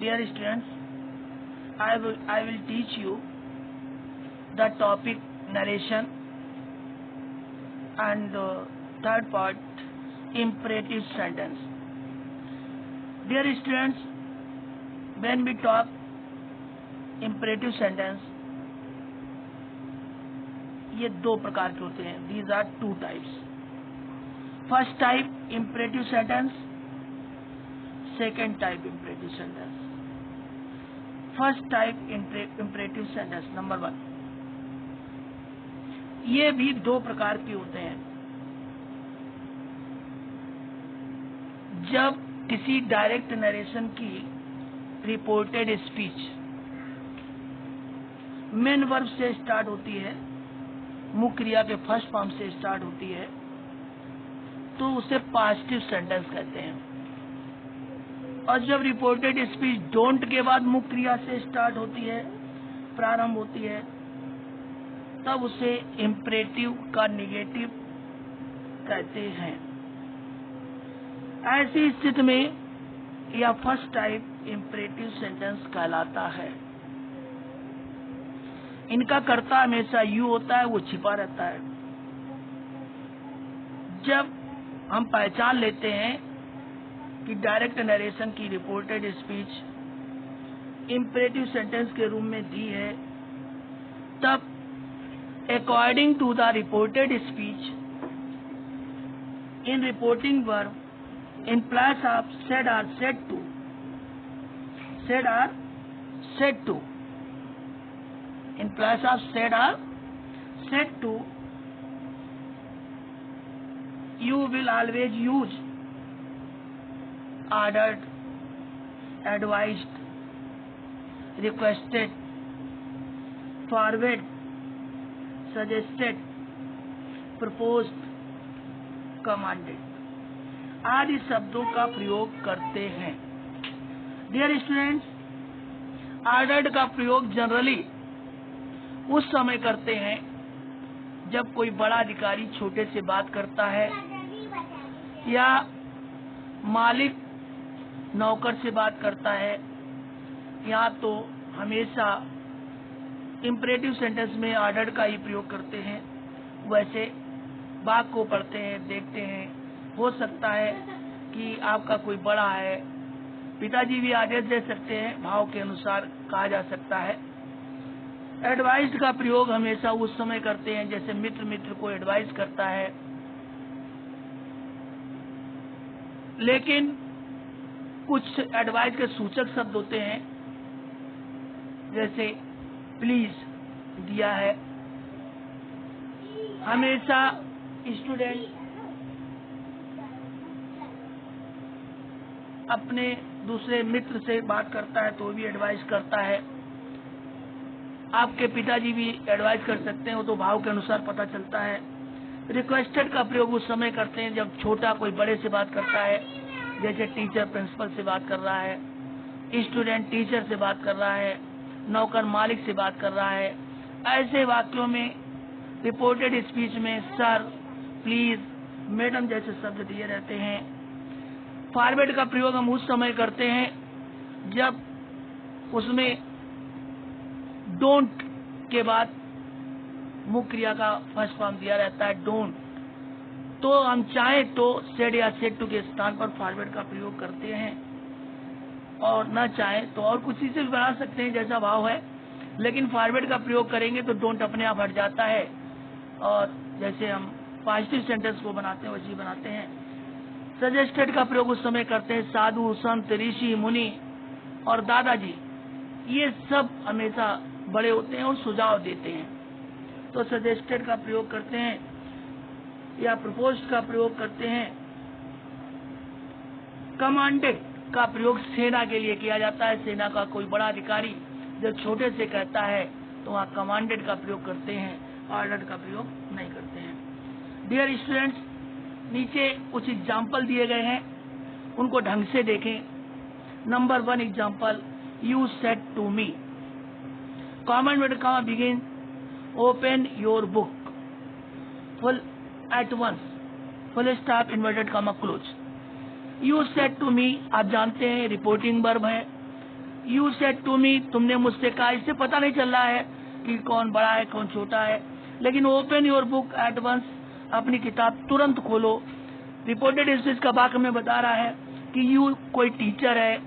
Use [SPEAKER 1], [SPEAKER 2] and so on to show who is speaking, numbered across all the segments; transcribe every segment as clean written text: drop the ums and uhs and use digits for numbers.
[SPEAKER 1] Dear students, I will teach you the topic narration and third part imperative sentence. Dear students, when we talk imperative sentence, ये दो प्रकार के होते हैं. These are two types. First type imperative sentence, second type imperative sentence. First type imperative sentence number 1. ये भी दो प्रकार के होते हैं. जब किसी डायरेक्ट नरेशन की रिपोर्टेड स्पीच मेन वर्ब से स्टार्ट होती है, मुख्य क्रिया के फर्स्ट फॉर्म से स्टार्ट होती है, तो उसे पॉजिटिव सेंटेंस कहते हैं. और जब रिपोर्टेड स्पीच डोंट के बाद मुख्य क्रिया से स्टार्ट होती है, प्रारंभ होती है, तब उसे इम्परेटिव का निगेटिव कहते हैं. ऐसी स्थिति में यह फर्स्ट टाइप इम्परेटिव सेंटेंस कहलाता है. इनका कर्ता हमेशा यू होता है, वो छिपा रहता है. जब हम पहचान लेते हैं कि डायरेक्ट नरेशन की रिपोर्टेड स्पीच इम्परेटिव सेंटेंस के रूप में दी है, तब according to the reported speech in reporting verb in place of said or said to, said or said to, in place of said or said to, you will always use ordered, advised, requested, forward, suggested, proposed, commanded आदि शब्दों का प्रयोग करते हैं. Dear students, ordered का प्रयोग generally उस समय करते हैं जब कोई बड़ा अधिकारी छोटे से बात करता है, या मालिक नौकर से बात करता है, या तो हमेशा इम्परेटिव सेंटेंस में ऑर्डर्ड का ही प्रयोग करते हैं. वैसे वाक्य को पढ़ते हैं, देखते हैं, हो सकता है कि आपका कोई बड़ा है, पिताजी भी आदेश दे सकते हैं, भाव के अनुसार कहा जा सकता है. एडवाइस का प्रयोग हमेशा उस समय करते हैं जैसे मित्र मित्र को एडवाइस करता है. लेकिन कुछ एडवाइस के सूचक शब्द होते हैं, जैसे प्लीज दिया है. हमेशा स्टूडेंट अपने दूसरे मित्र से बात करता है तो भी एडवाइस करता है. आपके पिताजी भी एडवाइस कर सकते हैं, वो तो भाव के अनुसार पता चलता है. रिक्वेस्टेड का प्रयोग उस समय करते हैं जब छोटा कोई बड़े से बात करता है, जैसे टीचर प्रिंसिपल से बात कर रहा है, स्टूडेंट टीचर से बात कर रहा है, नौकर मालिक से बात कर रहा है. ऐसे वाक्यों में रिपोर्टेड स्पीच में सर, प्लीज, मैडम जैसे शब्द दिए रहते हैं. फॉरवर्ड का प्रयोग हम उस समय करते हैं जब उसमें डोंट के बाद मुख्य क्रिया का फर्स्ट फॉर्म दिया रहता है, डोंट. तो हम चाहें तो सेड या सेड टू के स्थान पर फॉरवर्ड का प्रयोग करते हैं, और न चाहें तो और कुछ चीजें भी बना सकते हैं जैसा भाव है. लेकिन फॉरवर्ड का प्रयोग करेंगे तो डोंट अपने आप हट जाता है, और जैसे हम पॉजिटिव सेंटेंस को बनाते हैं वैसे बनाते हैं. सजेस्टेड का प्रयोग उस समय करते हैं साधु, संत, ऋषि, मुनि और दादाजी, ये सब हमेशा बड़े होते हैं और सुझाव देते हैं, तो सजेस्टेड का प्रयोग करते हैं. या प्रपोज्ड का प्रयोग करते हैं. कमांडेड का प्रयोग सेना के लिए किया जाता है. सेना का कोई बड़ा अधिकारी जब छोटे से कहता है तो वहाँ कमांडेड का प्रयोग करते हैं, ऑर्डर्ड का प्रयोग नहीं करते हैं. डियर स्टूडेंट्स, नीचे कुछ एग्जाम्पल दिए गए हैं, उनको ढंग से देखें. Number 1 example, you said to me. Common word का begin, open your book, full at once, full stop, inverted comma close. You said to me, आप जानते हैं रिपोर्टिंग वर्ब है. यू सेड टू मी, तुमने मुझसे कहा। इससे पता नहीं चल रहा है कि कौन बड़ा है कौन छोटा है, लेकिन open your book at once, अपनी किताब तुरंत खोलो। रिपोर्टेड स्पीच का वाक्य में बता रहा है कि यू कोई टीचर है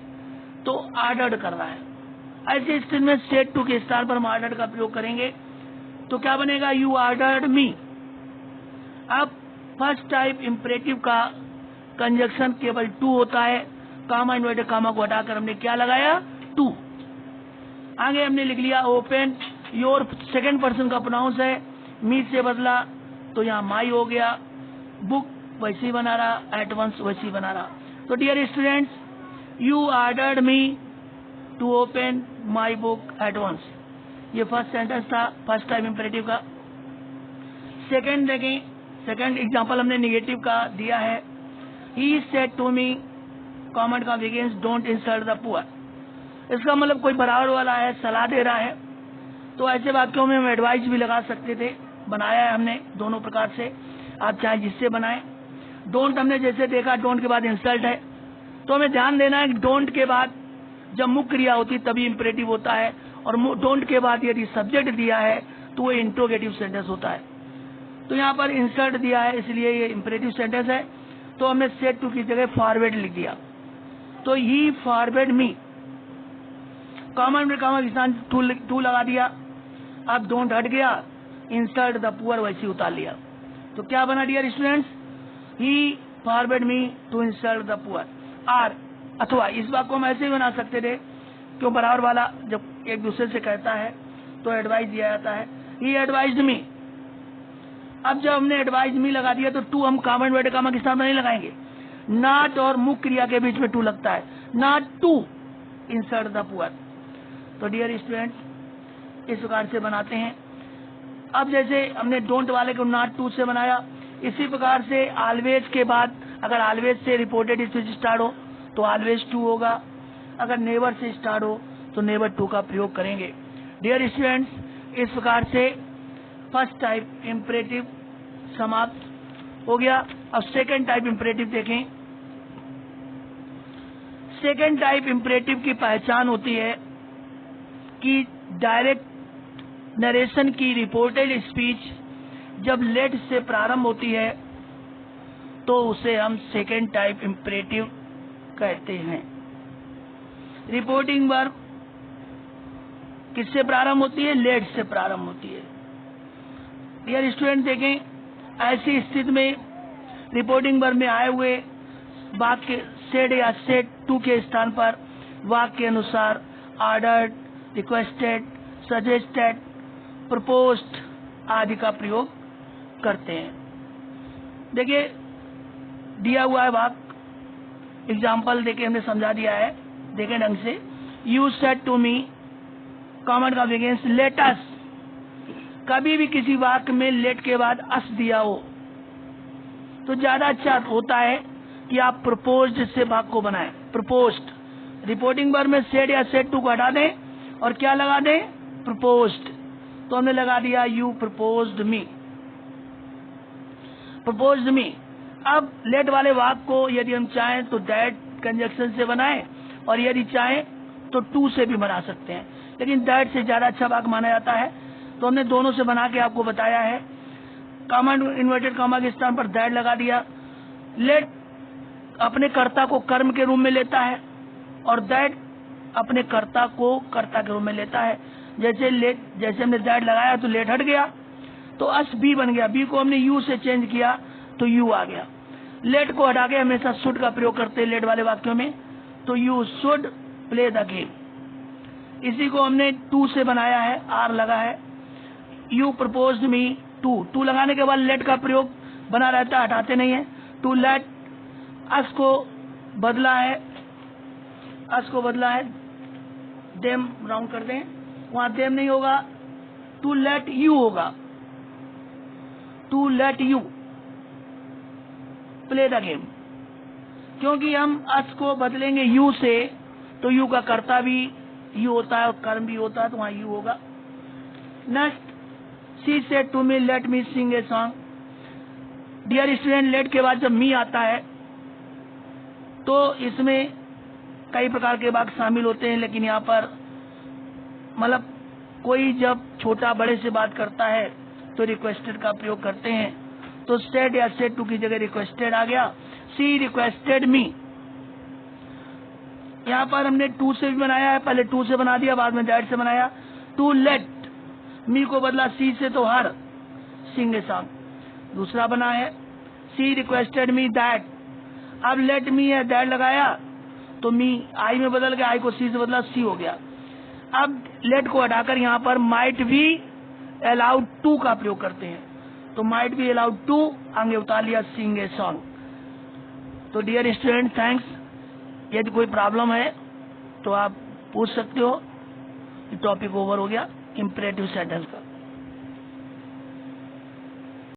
[SPEAKER 1] तो ऑर्डर्ड कर रहा है। ऐसे स्थिति में सेड टू के स्थान पर हम ऑर्डर्ड का प्रयोग करेंगे तो क्या बनेगा, यू ऑर्डर्ड मी। अब फर्स्ट टाइप इंपरेटिव का कंजक्शन केवल टू होता है, कामा इन्वर्टेड कामा को हटाकर हमने क्या लगाया, टू। आगे हमने लिख लिया ओपन योर, सेकंड पर्सन का प्रोनाउंस है, मी से बदला तो यहाँ माई हो गया, बुक वैसे ही बना रहा, एट वंस वैसे ही बना रहा। तो dear students, you ordered me to open my book at once, ये फर्स्ट सेंटेंस था फर्स्ट टाइम इंपरेटिव का। सेकंड देखें, सेकंड एग्जांपल हमने निगेटिव का दिया है, he said to me, comment का begins don't insult the poor. इसका मतलब कोई बराबर वाला है, सलाह दे रहा है, तो ऐसे वाक्यों में हम एडवाइस भी लगा सकते थे। बनाया है हमने दोनों प्रकार से, आप चाहे जिससे बनाएं। डोंट हमने जैसे देखा, डोंट के बाद इंसल्ट है, तो हमें ध्यान देना है कि डोंट के बाद जब मुख्य क्रिया होती तभी इंपरेटिव होता है, और डोंट के बाद यदि सब्जेक्ट दिया है तो वो इंट्रोगेटिव सेंटेंस होता है। तो यहाँ पर इंसल्ट दिया है इसलिए ये इंपरेटिव सेंटेंस है, तो हमने सेड टू की जगह फॉरवर्ड लिख दिया। तो ही फॉरवर्ड मी, कॉमन में कॉमा किसान टू लगा दिया, अब डोंट हट गया, इंसल्ट द पुअर वैसे उतार लिया। तो क्या बना dear students, he forbade me to insult the poor. Or अथवा इस बात को हम ऐसे ही बना सकते थे, क्यों बराबर वाला जब एक दूसरे से कहता है तो एडवाइस दिया जाता है, ही एडवाइज्ड मी। अब जब हमने एडवाइज मी लगा दिया तो टू हम कॉमन वर्ड कामा के सामने नहीं लगाएंगे, नॉट और मुख्य क्रिया के बीच में टू लगता है, not to insult the poor. तो डियर स्टूडेंट इस प्रकार से बनाते हैं। अब जैसे हमने डोंट वाले को नॉट टू से बनाया, इसी प्रकार से ऑलवेज के बाद अगर always say reported speech start हो तो ऑलवेज टू होगा, अगर नेवर से स्टार्ट हो तो नेवर टू का प्रयोग करेंगे। डियर स्टूडेंट्स इस प्रकार से फर्स्ट टाइप इंपरेटिव समाप्त हो गया। अब सेकंड टाइप इंपरेटिव देखें। सेकंड टाइप इंपरेटिव की पहचान होती है कि डायरेक्ट नरेशन की रिपोर्टेड स्पीच जब लेट से प्रारंभ होती है तो उसे हम सेकंड टाइप इंपरेटिव कहते हैं। रिपोर्टिंग वर्ब किससे प्रारंभ होती है, लेट से प्रारंभ होती है। डियर स्टूडेंट देखें, ऐसी स्थिति में रिपोर्टिंग वर्ब में आए हुए वाक्य सेड या सेड टू के स्थान पर वाक्य के अनुसार ऑर्डर्ड, रिक्वेस्टेड, सजेस्टेड, प्रपोज्ड आदि का प्रयोग करते हैं। देखिए दिया हुआ है वाक्य, एग्जाम्पल देके हमने समझा दिया है, देखें ढंग से। You said to me, common का बिगिंस लेट अस। कभी भी किसी वाक्य में लेट के बाद अस दिया हो तो ज्यादा अच्छा होता है कि आप प्रपोज्ड से वाक्य को बनाएं। प्रपोज्ड, रिपोर्टिंग वर्ब में सेड या सेड टू को हटा दें और क्या लगा दें, प्रपोज्ड। तो हमने लगा दिया यू प्रपोज्ड मी, प्रपोज्ड मी। अब लेट वाले वाक्य को यदि हम चाहें तो दैट कंजक्शन से बनाएं और यदि चाहें तो टू से भी बना सकते हैं, लेकिन दैट से ज्यादा अच्छा वाक्य माना जाता है। तो हमने दोनों से बना के आपको बताया है। कॉमन इन्वर्टेड कॉमा के स्थान पर दैट लगा दिया। लेट अपने कर्ता को कर्म के रूप में लेता है और दैट अपने कर्ता को कर्ता के रूप में लेता है। जैसे हमने दैट लगाया तो लेट हट गया तो अस बी बन गया, बी को हमने यू से चेंज किया तो यू आ गया। लेट को हटा के हमेशा शुड का प्रयोग करते हैं लेट वाले वाक्यों में, तो you should play the game. इसी को हमने टू से बनाया है, आर लगा है। You proposed me to, to लगाने के बाद लेट का प्रयोग बना रहता है, हटाते नहीं है। टू लेट, अस को बदला है, अस को बदला है, देम राउंड कर दें, वहां देम नहीं होगा, टू लेट यू होगा, to let you play the game. क्योंकि हम अस को बदलेंगे यू से तो यू का कर्ता भी यू होता है और कर्म भी होता है, तो वहां यू होगा। Next, she said to me let me sing a song. Dear student, let के बाद जब मी आता है तो इसमें कई प्रकार के वाक्य शामिल होते हैं, लेकिन यहाँ पर मतलब कोई जब छोटा बड़े से बात करता है तो रिक्वेस्टेड का प्रयोग करते हैं। तो सेड या सेड टू की जगह रिक्वेस्टेड आ गया। सी रिक्वेस्टेड मी, यहाँ पर हमने टू से भी बनाया है, पहले टू से बना दिया, बाद में दैट से बनाया। टू लेट मी को बदला सी से, तो हर सिंग ए सॉन्ग। दूसरा बना है सी रिक्वेस्टेड मी दैट, अब लेट मी है दैट लगाया तो मी आई में बदल गया, आई को सी से बदला सी हो गया। अब लेट को हटाकर यहाँ पर माइट बी अलाउड टू का प्रयोग करते हैं, तो माइट बी अलाउड टू आगे उतार लिया सिंग ए सॉन्ग। तो डियर स्टूडेंट थैंक्स, यदि कोई प्रॉब्लम है तो आप पूछ सकते हो। टॉपिक ओवर हो गया इम्परेटिव सेंटेंस का।